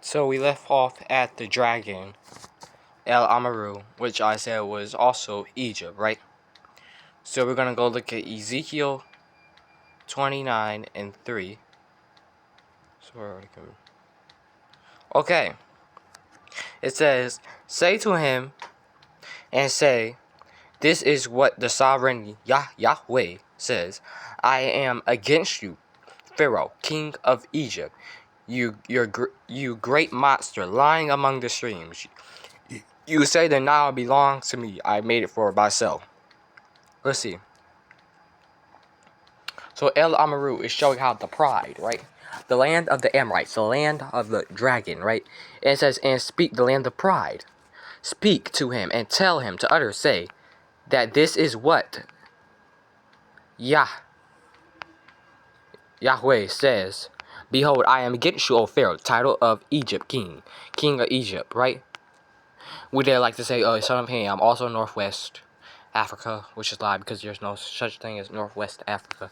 So we left off at the dragon, El Amaru, which I said was also Egypt, right? So we're going to go look at Ezekiel 29 and 3. Okay. It says, "Say to him and say, this is what the sovereign Yahweh says. I am against you, Pharaoh, king of Egypt. You great monster lying among the streams. You say the Nile belongs to me. I made it for myself." Let's see. So El Amaru is showing how the pride, right? The land of the Amorites, the land of the dragon, right? And it says, "And speak the land of pride. Speak to him and tell him to utter, say, that this is what Yahweh says. Behold, I am against you, O Pharaoh, title of Egypt, king of Egypt," right? We dare like to say, son of Ham, also Northwest Africa, which is lie because there's no such thing as Northwest Africa.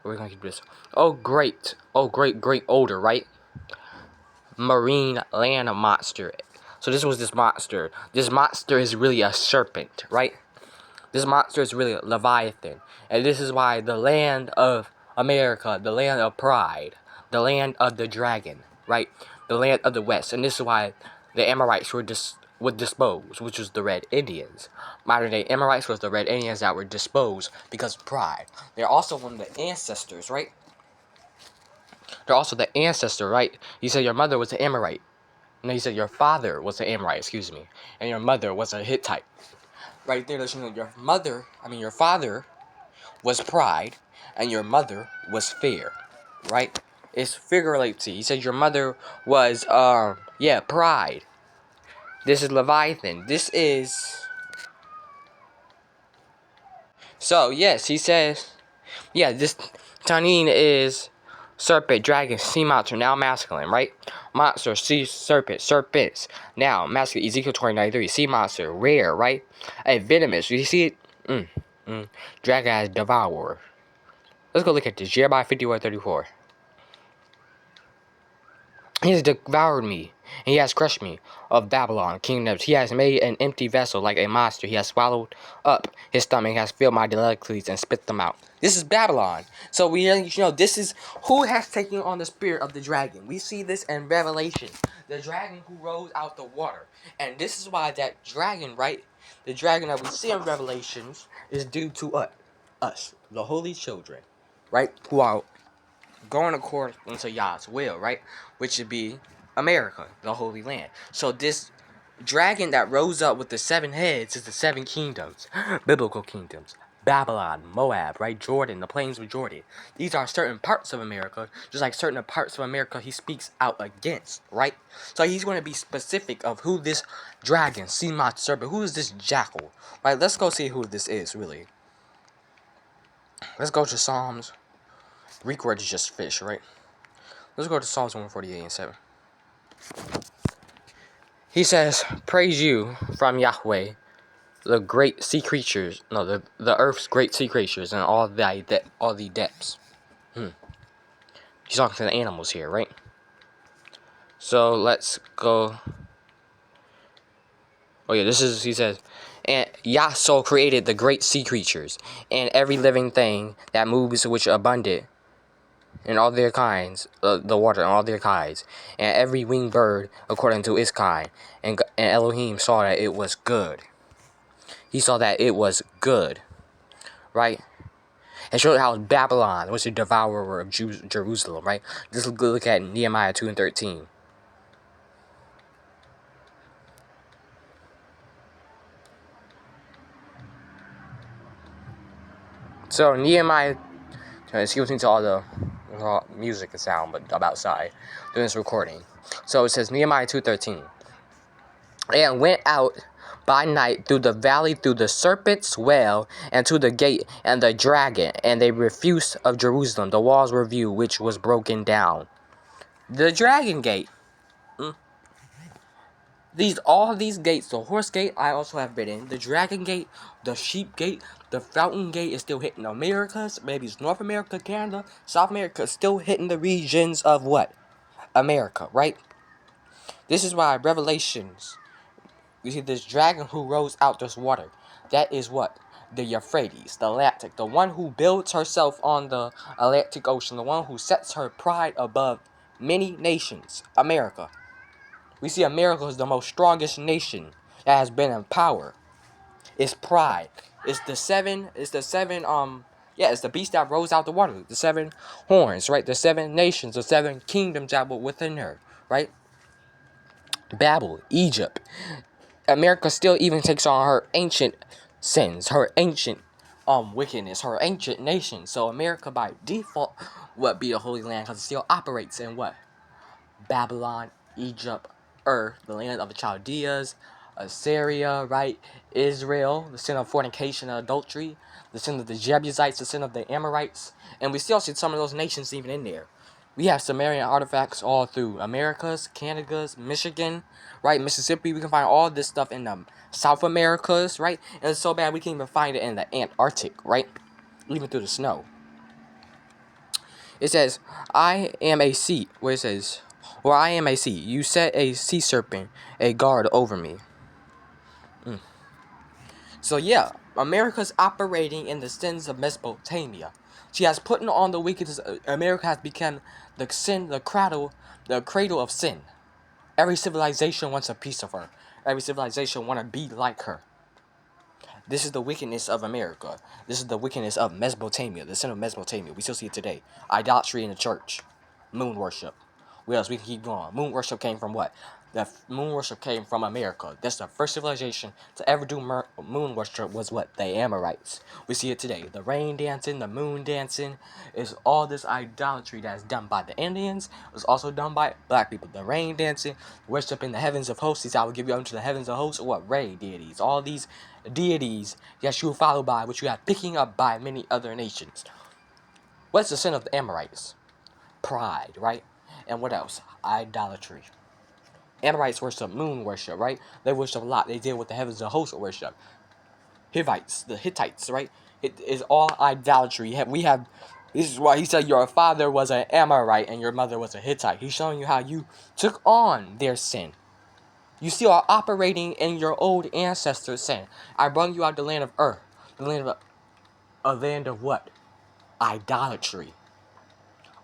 We're gonna keep this. Oh great, great older, right? Marine land monster. So this was this monster. This monster is really a serpent, right? This monster is really a Leviathan. And this is why the land of America, the land of pride, the land of the dragon, right? The land of the West. And this is why the Amorites were disposed, which was the Red Indians. Modern day Amorites was the Red Indians that were disposed because of pride. They're also one of the ancestors, right? They're also the ancestor, right? You said your mother was an Amorite. No, you said your father was an Amorite, excuse me. And your mother was a Hittite. Right there, you know, your father was pride, and your mother was fear, right? It's figuratively. He said your mother was, pride. This is Leviathan. This is. So, yes, he says, this Tanin is serpent, dragon, sea monster, now masculine, right? Monster, sea serpent, serpents, now masculine. Ezekiel 29:3, sea monster, rare, right? A venomous. You see it? Dragon as devourer. Let's go look at this. Jeremiah 51:34. He has devoured me, and he has crushed me of Babylon, kingdoms. He has made an empty vessel like a monster. He has swallowed up his stomach, has filled my delicacies and spit them out. This is Babylon. So this is who has taken on the spirit of the dragon. We see this in Revelation. The dragon who rose out the water. And this is why that dragon, right? The dragon that we see in Revelations is due to us, the holy children, right? Who are going according to Yah's will, right? Which should be America, the Holy Land. So this dragon that rose up with the 7 heads is the 7 kingdoms, biblical kingdoms. Babylon, Moab, right? Jordan, the plains of Jordan. These are certain parts of America, just like certain parts of America he speaks out against, right? So he's going to be specific of who this dragon, sea monster serpent, who is this jackal, right? Let's go see who this is, really. Let's go to Psalms. Greek word is just fish, right? Let's go to Psalms 148 and 7. He says, "Praise you from Yahweh, the great sea creatures, the earth's great sea creatures, and all the depths." He's talking to the animals here, right? So let's go. Oh yeah, he says, "And Yah so created the great sea creatures, and every living thing that moves which abundant, and all their kinds, the water and all their kinds, and every winged bird according to its kind. And Elohim saw that it was good." He saw that it was good, right? And showed how Babylon was the devourer of Jerusalem, right? Just look at Nehemiah 2 and 13. So Nehemiah, excuse me to all the music and sound, but I'm outside doing this recording. So it says Nehemiah 2:13. "And went out by night through the valley, through the serpent's well, and to the gate and the dragon, and they refused of Jerusalem. The walls were viewed, which was broken down." The dragon gate. All these gates, the horse gate I also have been in, the dragon gate, the sheep gate, the fountain gate is still hitting Americas, maybe it's North America, Canada, South America, still hitting the regions of what? America, right? This is why Revelations, you see this dragon who rose out this water. That is what? The Euphrates, the Atlantic, the one who builds herself on the Atlantic Ocean, the one who sets her pride above many nations, America. We see America as the most strongest nation that has been in power. It's pride. It's the seven, it's the beast that rose out the water. The 7 horns, right? The 7 nations, the 7 kingdoms that were within her, right? Babel, Egypt. America still even takes on her ancient sins, her ancient wickedness, her ancient nation. So America by default would be a holy land because it still operates in what? Babylon, Egypt, the land of the Chaldeans, Assyria, right? Israel, the sin of fornication and adultery, the sin of the Jebusites, the sin of the Amorites, and we still see some of those nations even in there. We have Sumerian artifacts all through Americas, Canada's, Michigan, right? Mississippi. We can find all this stuff in the South Americas, right? And it's so bad we can even find it in the Antarctic, right? Even through the snow. It says, I am a sea. Where it says, or I am a sea. You set a sea serpent, a guard over me. So yeah, America's operating in the sins of Mesopotamia. She has put on the wickedness. America has become the cradle of sin. Every civilization wants a piece of her. Every civilization want to be like her. This is the wickedness of America. This is the wickedness of Mesopotamia, the sin of Mesopotamia. We still see it today. Idolatry in the church. Moon worship. What else? We can keep going. Moon worship came from what? The moon worship came from America. That's the first civilization to ever do moon worship was what? The Amorites. We see it today. The rain dancing, the moon dancing, is all this idolatry that's done by the Indians. It was also done by black people. The rain dancing, worshiping the heavens of hosts. He said, I will give you unto the heavens of hosts. Or what? Ray deities. All these deities that you follow by, which you have picking up by many other nations. What's the sin of the Amorites? Pride, right? And what else? Idolatry. Amorites worship moon worship, right? They worship a lot. They deal with the heavens of hosts worship. Hivites, the Hittites, right? It is all idolatry. This is why he said your father was an Amorite and your mother was a Hittite. He's showing you how you took on their sin. You still are operating in your old ancestors' sin. I brought you out the land of Ur. The land of a land of what? Idolatry.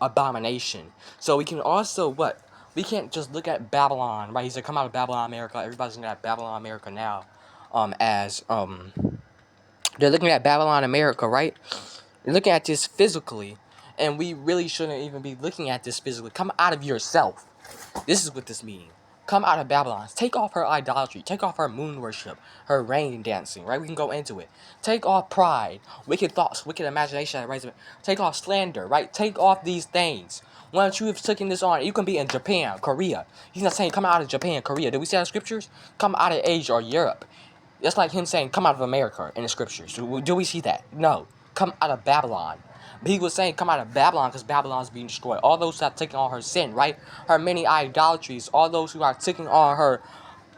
Abomination. So we can also what? We can't just look at Babylon, right? He said, come out of Babylon, America. Everybody's looking at Babylon, America now, they're looking at Babylon, America, right? They're looking at this physically, and we really shouldn't even be looking at this physically. Come out of yourself. This is what this means. Come out of Babylon. Take off her idolatry. Take off her moon worship, her rain dancing, right? We can go into it. Take off pride, wicked thoughts, wicked imagination that rises. Take off slander, right? Take off these things. Once you have taken this on, you can be in Japan, Korea. He's not saying come out of Japan, Korea. Do we see that in scriptures? Come out of Asia or Europe. That's like him saying come out of America in the scriptures. Do we see that? No. Come out of Babylon. But he was saying come out of Babylon because Babylon's being destroyed. All those who are taking on her sin, right? Her many idolatries. All those who are taking on her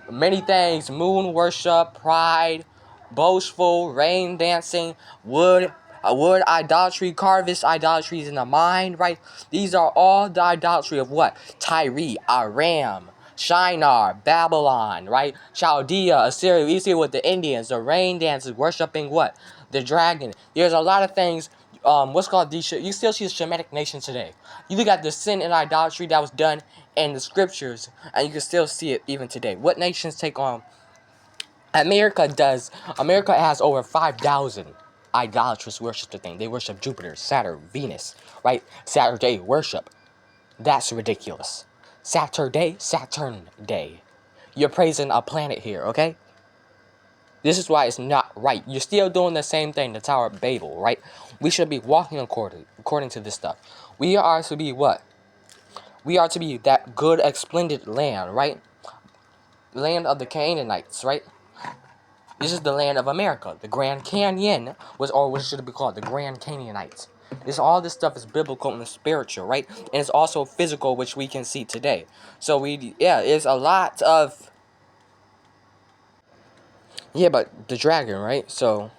many things. Moon worship, pride, boastful, rain dancing, wood idolatry, carvest idolatries in the mind, right? These are all the idolatry of what? Tyre, Aram, Shinar, Babylon, right? Chaldea, Assyria. We see with the Indians, the rain dancers worshiping what? The dragon. There's a lot of things. What's called these? You still see the Shemitic nation today. You look at the sin and idolatry that was done in the scriptures, and you can still see it even today. What nations take on? America has over 5,000 idolatrous worship the thing. They worship Jupiter, Saturn, Venus, right? Saturday worship. That's ridiculous. Saturn Day. You're praising a planet here, okay? This is why it's not right. You're still doing the same thing, the Tower of Babel, right? We should be walking according to this stuff. We are to be what? We are to be that good, splendid land, right? Land of the Canaanites, right? This is the land of America. The Grand Canyon was, or what should it be called? The Grand Canaanites. All this stuff is biblical and spiritual, right? And it's also physical, which we can see today. So it's a lot of, but the dragon, right? So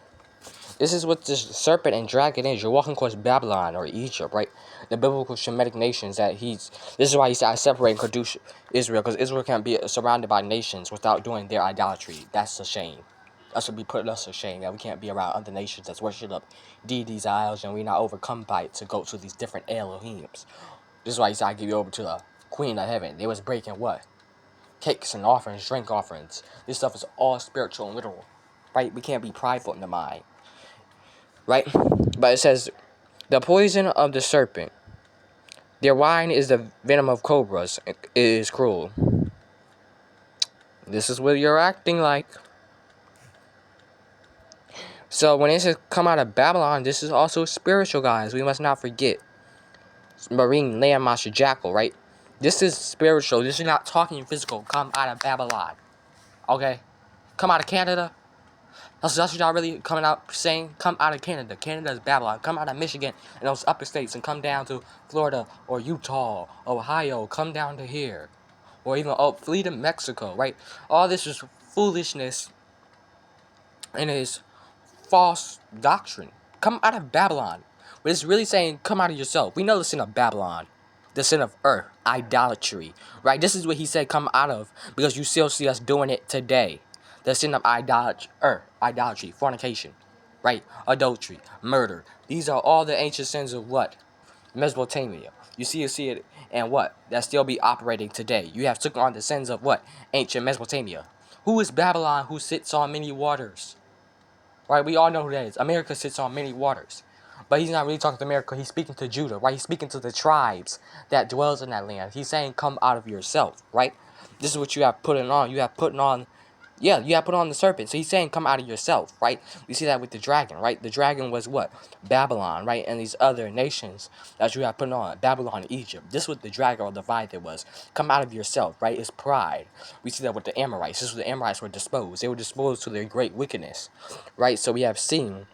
this is what this serpent and dragon is. You're walking towards Babylon or Egypt, right? the biblical Shemitic nations that this is why he said I separate and Kadush Israel, because Israel can't be surrounded by nations without doing their idolatry. That's a shame. That should be putting us to shame, that we can't be around other nations that's worship up deities, idols, and we're not overcome by it to go to these different Elohims. This is why he said I give you over to the Queen of Heaven. They was breaking what? Cakes and offerings, drink offerings. This stuff is all spiritual and literal. Right? We can't be prideful in the mind. Right? But it says, the poison of the serpent, their wine is the venom of cobras. It is cruel. This is what you're acting like. So when it says come out of Babylon, this is also spiritual, guys. We must not forget. Marine, land, monster, jackal, right? This is spiritual. This is not talking physical. Come out of Babylon. Okay? Come out of Canada. That's what y'all really coming out saying. Come out of Canada. Canada is Babylon. Come out of Michigan and those upper states and come down to Florida or Utah, Ohio. Come down to here. Or even flee to Mexico, right? All this is foolishness and is false doctrine. Come out of Babylon. But it's really saying come out of yourself. We know the sin of Babylon. The sin of idolatry. Right? This is what he said come out of, because you still see us doing it today. The sin of idolatry, fornication, right? Adultery, murder. These are all the ancient sins of what? Mesopotamia. You see it, and what? That still be operating today. You have took on the sins of what? Ancient Mesopotamia. Who is Babylon who sits on many waters? Right? We all know who that is. America sits on many waters. But he's not really talking to America. He's speaking to Judah, right? He's speaking to the tribes that dwells in that land. He's saying, come out of yourself, right? This is what you have putting on. You have put on the serpent. So he's saying, come out of yourself, right? We see that with the dragon, right? The dragon was what? Babylon, right? And these other nations that you have put on. Babylon, Egypt. This is what the dragon or the Leviathan was. Come out of yourself, right? It's pride. We see that with the Amorites. This is what the Amorites were disposed. They were disposed to their great wickedness, right? So we have seen,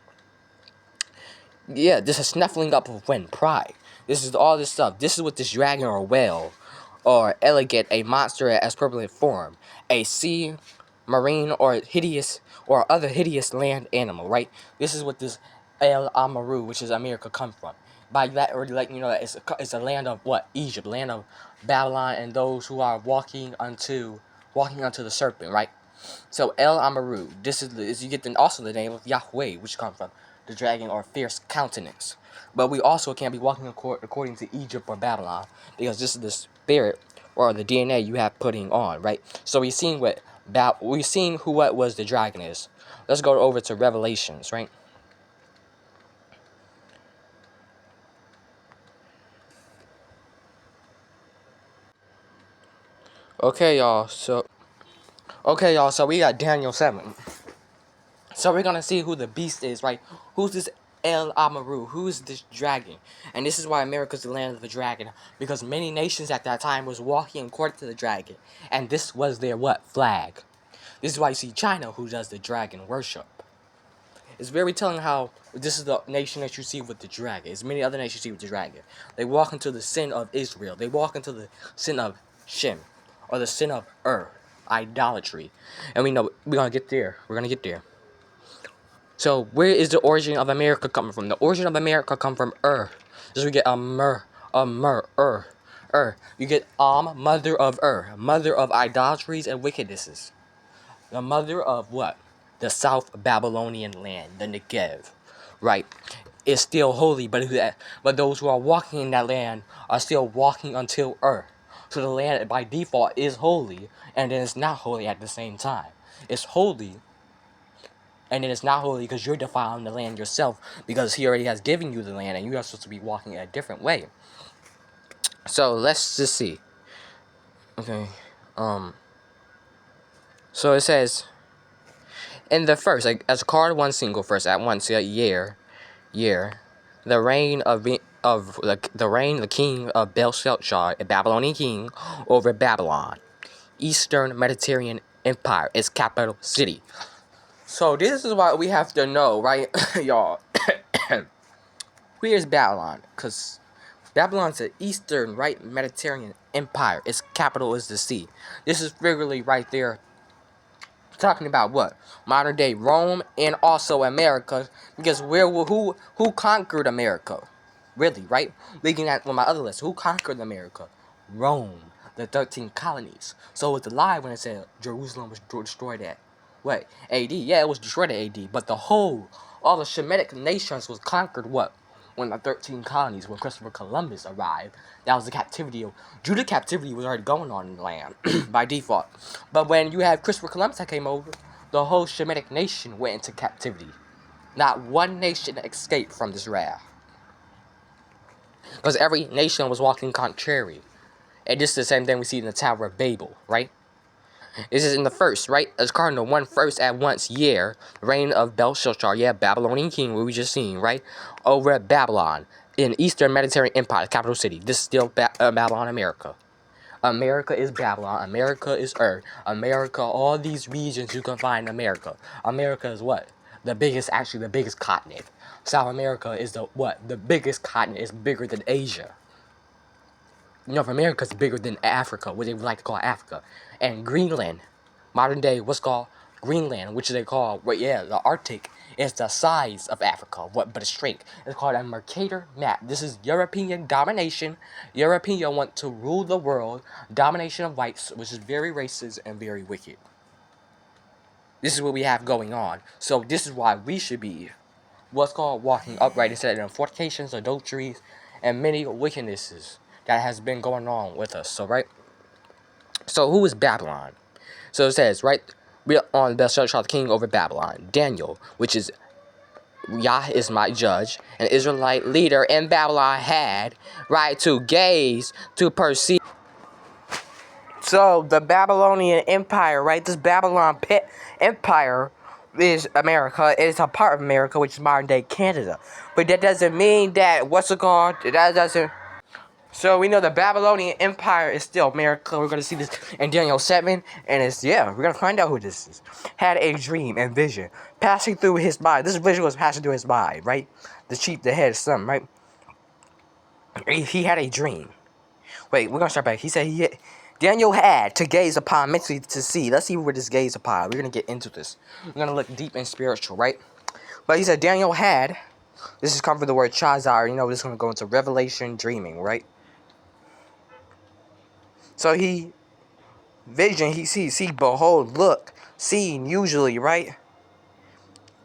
this is snuffling up of when? Pride. This is all this stuff. This is what this dragon or whale or elegant, a monster as purple form, a sea, marine, or hideous, or other hideous land animal, right? This is what this El Amaru, which is America, come from. By that, already letting you know that it's a land of what? Egypt, land of Babylon, and those who are walking unto the serpent, right? So El Amaru, this is you get also the name of Yahweh, which comes from the dragon or fierce countenance. But we also can't be walking according to Egypt or Babylon, because this is the spirit or the DNA you have putting on, right? So we've seen what was the dragon is. Let's go over to Revelations, right? Okay, y'all. So we got Daniel 7. So we're gonna see who the beast is, right? Who's this El Amaru? Who's this dragon? And this is why America's the land of the dragon, because many nations at that time was walking according to the dragon, and this was their what? Flag. This is why you see China, who does the dragon worship. It's very telling how this is the nation that you see with the dragon. It's many other nations you see with the dragon. They walk into the sin of Israel. They walk into the sin of Shem, or the sin of idolatry. And we know we're gonna get there. We're gonna get there. So where is the origin of America coming from? The origin of America come from So we get You get mother of mother of idolatries and wickednesses. The mother of what? The South Babylonian land, the Negev, right? It's still holy, but those who are walking in that land are still walking until So the land by default is holy, and then it's not holy at the same time. It's holy, and then it's not holy because you're defiling the land yourself, because he already has given you the land and you are supposed to be walking a different way. So let's just see. Okay. So it says, in the first, like, as card one single first at once, year, the reign the king of Belshazzar, a Babylonian king, over Babylon, Eastern Mediterranean Empire, its capital city. So this is what we have to know, right, y'all? Where's Babylon? Because Babylon's the Eastern, right, Mediterranean Empire. Its capital is the sea. This is figuratively right there talking about what? Modern day Rome and also America. Because who conquered America? Really, right? Looking at on my other list, who conquered America? Rome, the 13 colonies. So it's a lie when it said Jerusalem was destroyed at what? AD. Yeah, it was destroyed at AD, but all the Shemitic nations was conquered what? When the 13 colonies, when Christopher Columbus arrived, that was the captivity of Judah. Captivity was already going on in the land by default. But when you have Christopher Columbus that came over, the whole Shemitic nation went into captivity. Not one nation escaped from this wrath. Because every nation was walking contrary. And this is the same thing we see in the Tower of Babel, right? This is in the first, right? As Cardinal, one first at once year, reign of Belshazzar, yeah, Babylonian king, what we just seen, right? Over at Babylon, in Eastern Mediterranean Empire, capital city. This is still Babylon, America. America is Babylon. America is Earth. America, all these regions you can find in America. America is what? The biggest continent. South America is the biggest continent. It's bigger than Asia. North America is bigger than Africa, what they would like to call Africa. And Greenland, modern day, what's called Greenland, which they call, the Arctic, is the size of Africa, but it's shrink. It's called a Mercator map. This is European domination. European want to rule the world. Domination of whites, which is very racist and very wicked. This is what we have going on. So this is why we should be what's called walking upright instead of fornications, adulteries, and many wickednesses that has been going on with us. So, right? So, who is Babylon? So, it says, right? We are on Belshazzar the king over Babylon. Daniel, which is Yah is my judge, an Israelite leader in Babylon, had right to gaze, to perceive. So, the Babylonian Empire, right? This Babylon Empire is America. It is a part of America, which is modern day Canada. But that doesn't mean that, that doesn't. So we know the Babylonian Empire is still America. We're going to see this in Daniel 7. And we're going to find out who this is. Had a dream and vision passing through his mind. This vision was passing through his mind, right? The head, son, right? He had a dream. Wait, we're going to start back. He said Daniel had to gaze upon, mentally to see. Let's see where this gaze upon. We're going to get into this. We're going to look deep and spiritual, right? But he said Daniel had, this is come from the word Chazar. You know, this is going to go into revelation dreaming, right? So he sees, behold, look, seeing usually, right?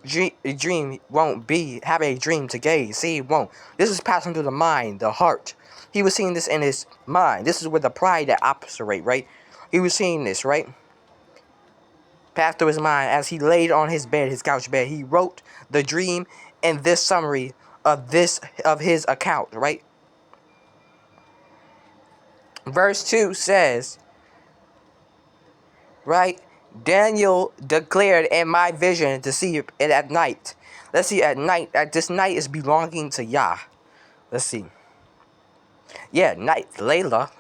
Dream won't be, have a dream to gaze, see, won't. This is passing through the mind, the heart. He was seeing this in his mind. This is where the pride that operate, right? He was seeing this, right? Pass through his mind as he laid on his bed, his couch bed. He wrote the dream and this summary of his account, right? Verse 2 says, right? Daniel declared in my vision to see it at night. Let's see, at night, this night is belonging to Yah. Let's see. Yeah, night, Layla.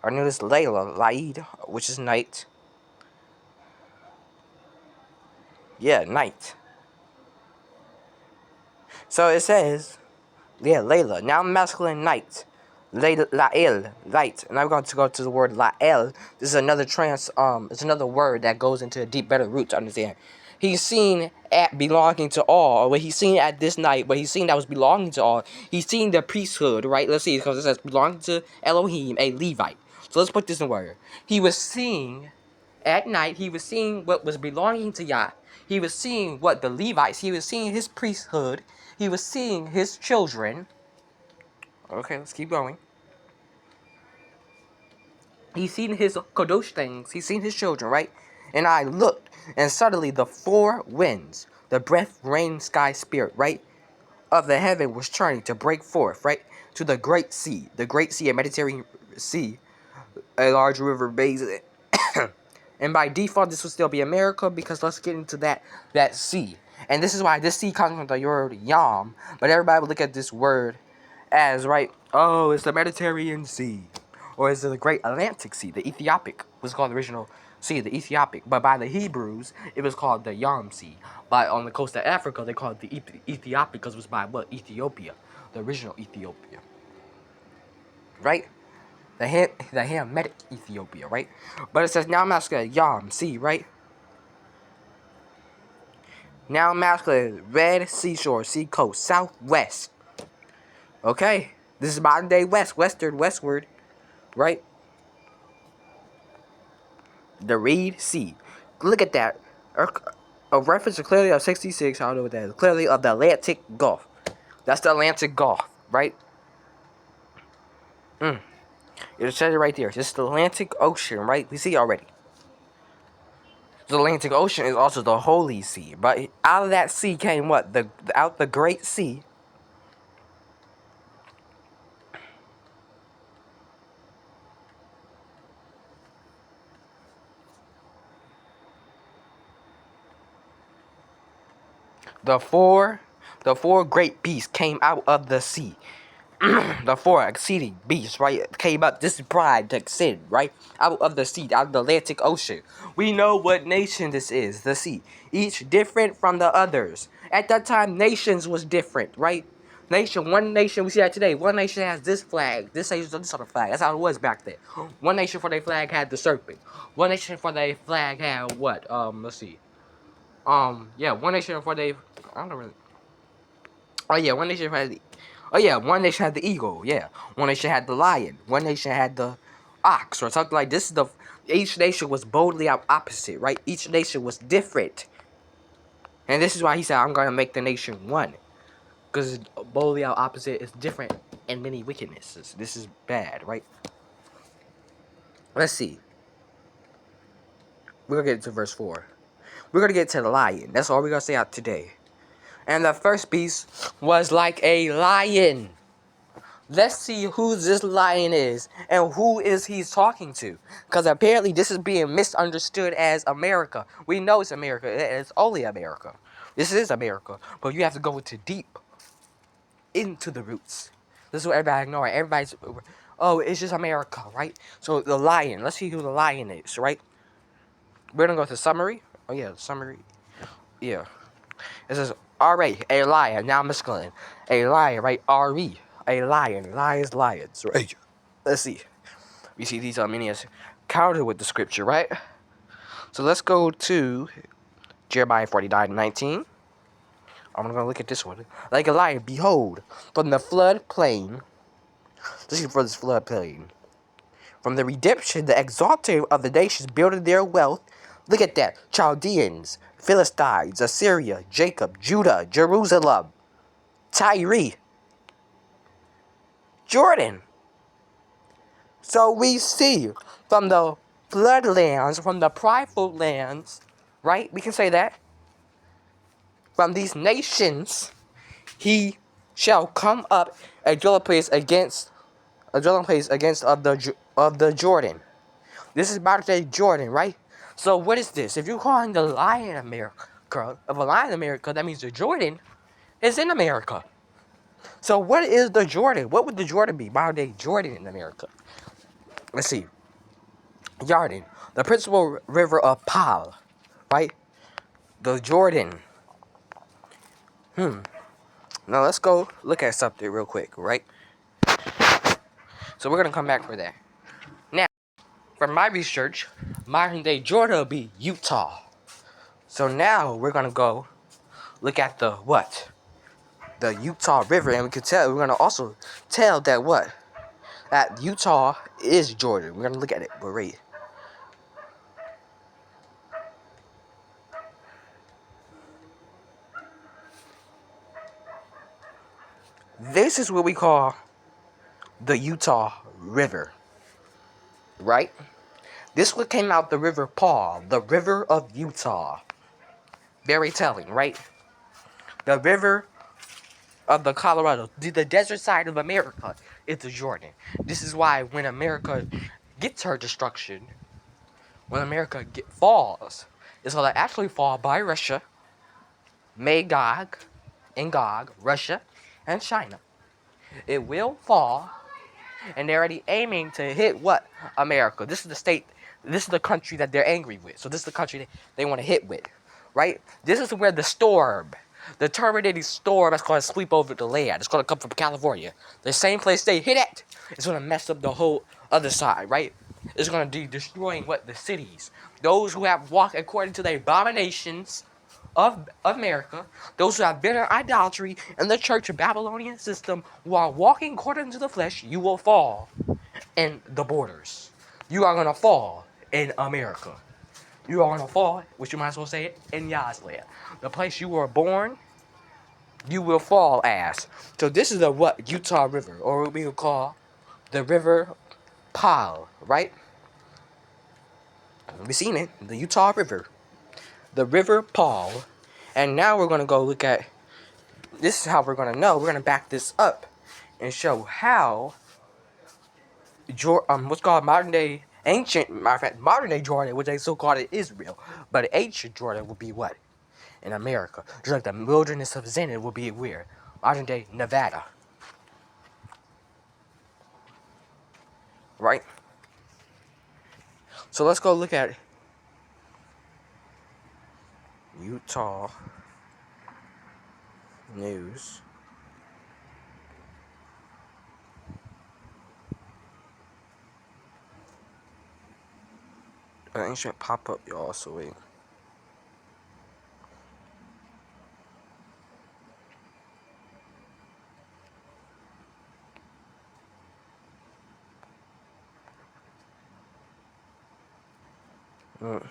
Our name is Layla, Laid, which is night. Yeah, night. So it says, Layla, now masculine night. Lael, light. And I'm going to go to the word Lael. This is another it's another word that goes into a deep, better root to understand. He's seen at belonging to all, or what he's seen at this night, but he's seen that was belonging to all. He's seen the priesthood, right? Let's see, because it says belonging to Elohim, a Levite. So let's put this in word. He was seeing at night, he was seeing what was belonging to Yah. He was seeing what the Levites, he was seeing his priesthood. He was seeing his children. Okay, let's keep going. He's seen his Kadosh things. He's seen his children, right? And I looked, and suddenly the four winds, the breath, rain, sky, spirit, right, of the heaven was turning to break forth, right, to the great sea, a Mediterranean Sea, a large river basin. And by default, this would still be America, because let's get into that sea. And this is why this sea comes from the word Yam. But everybody would look at this word as, right, oh, it's the Mediterranean Sea. Or is it the Great Atlantic Sea? The Ethiopic was called the original sea, the Ethiopic. But by the Hebrews, it was called the Yam Sea. But on the coast of Africa, they called it the Ethiopic, because it was by what? Ethiopia. The original Ethiopia. Right? The Hamitic Ethiopia, right? But it says now masculine Yam Sea, right? Now masculine red seashore, sea coast, southwest. Okay? This is modern day westward, right? The Red Sea. Look at that. A reference to clearly of 66, I don't know what that is. Clearly of the Atlantic Gulf. That's the Atlantic Gulf, right? It says it right there. This is the Atlantic Ocean, right? We see already. The Atlantic Ocean is also the Holy Sea. But out of that sea came what? Out the Great Sea. The four great beasts came out of the sea. The four exceeding beasts, right, came up. This is pride to sin, right? Out of the sea, out of the Atlantic Ocean. We know what nation this is, the sea. Each different from the others. At that time, nations was different, right? One nation, we see that today. One nation has this flag. This nation has this other flag. That's how it was back then. One nation for their flag had the serpent. One nation for their flag had what? Let's see. Yeah, one nation for their, I don't know really. Oh yeah, one nation had the. Oh yeah, one nation had the eagle. Yeah, one nation had the lion. One nation had the ox or something like this. Is the each nation was boldly opposite, right? Each nation was different, and this is why he said, "I'm gonna make the nation one," because boldly opposite is different in many wickednesses. This is bad, right? Let's see. We're gonna get to verse 4. We're gonna get to the lion. That's all we're gonna say out today. And the first beast was like a lion. Let's see who this lion is and who is he's talking to. Because apparently this is being misunderstood as America. We know it's America. It's only America. This is America. But you have to go deep into the roots. This is what everybody ignores. Everybody's, oh, it's just America, right? So the lion. Let's see who the lion is, right? We're going to go to summary. Oh, yeah, summary. Yeah. It says, R.A., a lion. Now masculine. A lion, right? R.E. A lion. Lions, right? Let's see. We see these many as counter with the scripture, right? So let's go to Jeremiah 49:19. I'm going to look at this one. Like a lion, behold, from the flood plain. Listen for this flood plain. From the redemption, the exalted of the nations building their wealth. Look at that. Chaldeans, Philistines, Assyria, Jacob, Judah, Jerusalem, Tyre, Jordan. So we see from the floodlands, from the prideful lands, right? We can say that. From these nations, he shall come up a dwelling place against of the Jordan. This is modern day Jordan, right? So what is this? If you're calling the lion America, of a lion America, that means the Jordan is in America. So what is the Jordan? What would the Jordan be? Modern day Jordan in America. Let's see. Jordan, the principal river of Pal, right? The Jordan. Now let's go look at something real quick, right? So we're gonna come back for that. Now, from my research, modern day Jordan will be Utah. So now we're gonna go look at the what? The Utah River, and we're gonna also tell that what? That Utah is Jordan. We're gonna look at it, but right. This is what we call the Utah River, right? This one came out the River Paul, the River of Utah. Very telling, right? The river of the Colorado, the desert side of America, is the Jordan. This is why when America gets her destruction, when America falls, it's going to actually fall by Russia, Magog, and Gog, Russia, and China. It will fall, and they're already aiming to hit what? America. This is the state, this is the country that they're angry with. So this is the country that they want to hit with, right? This is where the storm, the terminating storm that's going to sweep over the land. It's going to come from California. The same place they hit at, it's going to mess up the whole other side, right? It's going to be destroying what? The cities. Those who have walked according to their abominations, of America, those who have been in idolatry in the church of Babylonian system, while walking according to the flesh, you will fall in the borders. You are gonna fall in America. You are gonna fall, which you might as well say it, in Yazlia. The place you were born, you will fall as. So this is the what Utah River, or what we would call the River Pyle, right? We've seen it, the Utah River. The River Paul. And now we're gonna go look at, this is how we're gonna know, we're gonna back this up and show how what's called modern day ancient, modern day Jordan, which they still call it Israel, but ancient Jordan would be what? In America. Just like the wilderness of Zin would be where? Modern day Nevada. Right? So let's go look at Utah news. An ancient pop up, y'all, so wait. Right.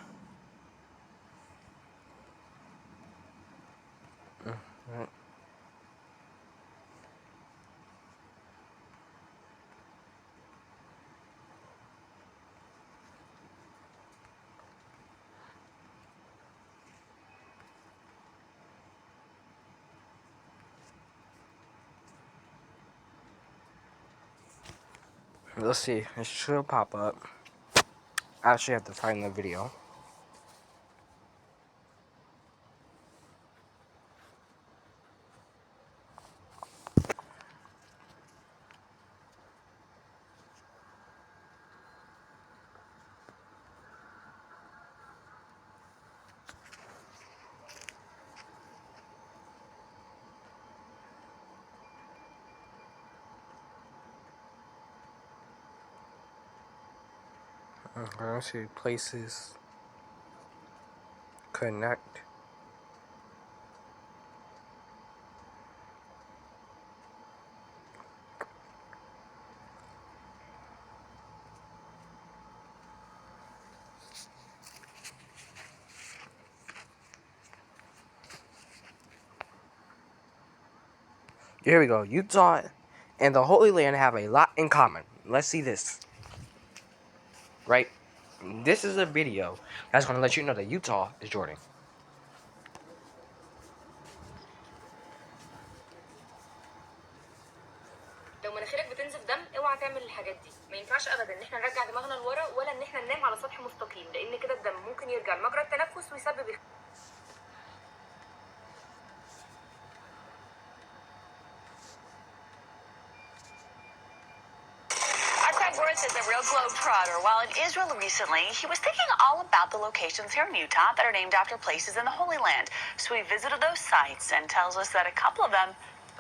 Let's see. It should pop up. I actually have to find the video. Let's see. Places. Connect. Here we go. Utah and the Holy Land have a lot in common. Let's see this. Right? This is a video that's going to let you know that Utah is Jordan. لو مناخيرك بتنزف دم اوعى تعمل الحاجات دي. ما ينفعش ابدا ان احنا نرجع دماغنا لورا ولا ان احنا ننام على سطح مستقيم، لان كده الدم ممكن يرجع لمجرى التنفس ويسبب Worth is a real globetrotter. While in Israel recently, he was thinking all about the locations here in Utah that are named after places in the Holy Land. So he visited those sites and tells us that a couple of them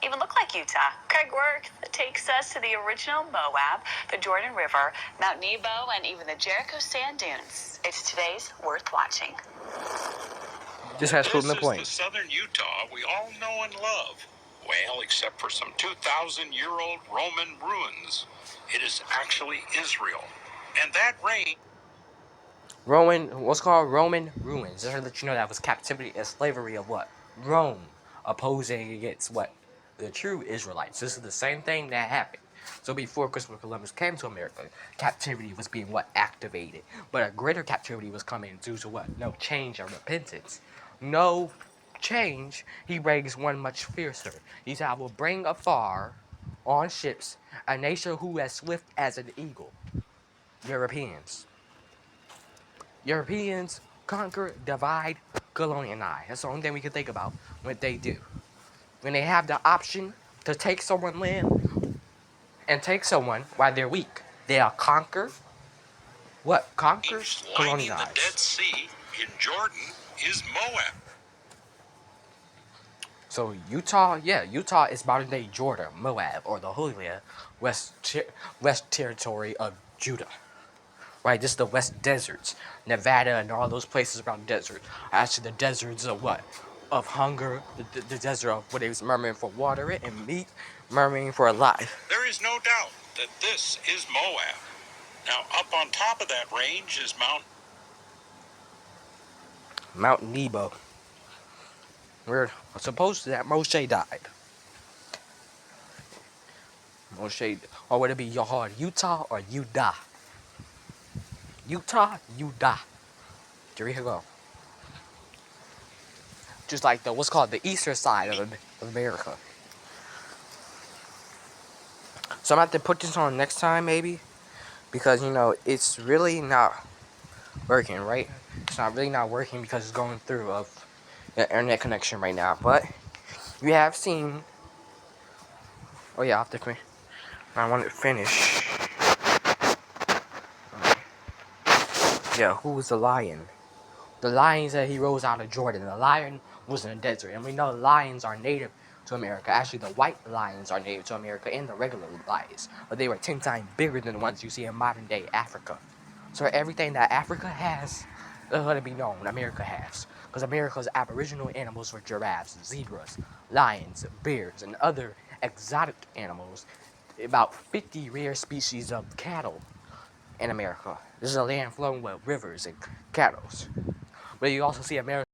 even look like Utah. Craig Worth takes us to the original Moab, the Jordan River, Mount Nebo, and even the Jericho sand dunes. It's today's Worth Watching. This has proven the point. This is the southern Utah we all know and love. Well, except for some 2,000-year-old Roman ruins. It is actually Israel. And that rain... What's called Roman ruins. Just to let you know that was captivity and slavery of what? Rome. Opposing against what? The true Israelites. This is the same thing that happened. So before Christopher Columbus came to America, captivity was being what? Activated. But a greater captivity was coming due to what? No change or repentance. No change. He brings one much fiercer. He said, I will bring afar on ships a nation who as swift as an eagle. Europeans. Europeans conquer, divide, colonialize. That's the only thing we can think about what they do. When they have the option to take someone's land and take someone while they're weak, they'll conquer. What? Conquer, colonialize. The Dead Sea in Jordan is Moab. So Utah is modern day Jordan, Moab, or the Holy Land, west territory of Judah. Right, this is the west deserts, Nevada and all those places around the desert. Actually, the deserts of what? of hunger, the desert of where they was murmuring for water and meat, murmuring for life. There is no doubt that this is Moab. Now, up on top of that range is Mount Nebo, where supposed that Moshe died. Moshe, or would it be Utah or Utah? Utah, Utah. There you go. Just like the what's called the eastern side of America. So I'm gonna have to put this on next time maybe, because you know it's really not working, right? It's not really not working because it's going through the internet connection right now. But you have seen. Oh yeah, I'll have to. I want to finish. Yeah, who was the lion? The lion said he rose out of Jordan. The lion was in the desert. And we know lions are native to America. Actually, the white lions are native to America and the regular lions. But they were 10 times bigger than the ones you see in modern day Africa. So everything that Africa has, let it be known, America has. Because America's aboriginal animals were giraffes, zebras, lions, bears, and other exotic animals. About 50 rare species of cattle in America. This is a land flowing with rivers and cattle. But you also see America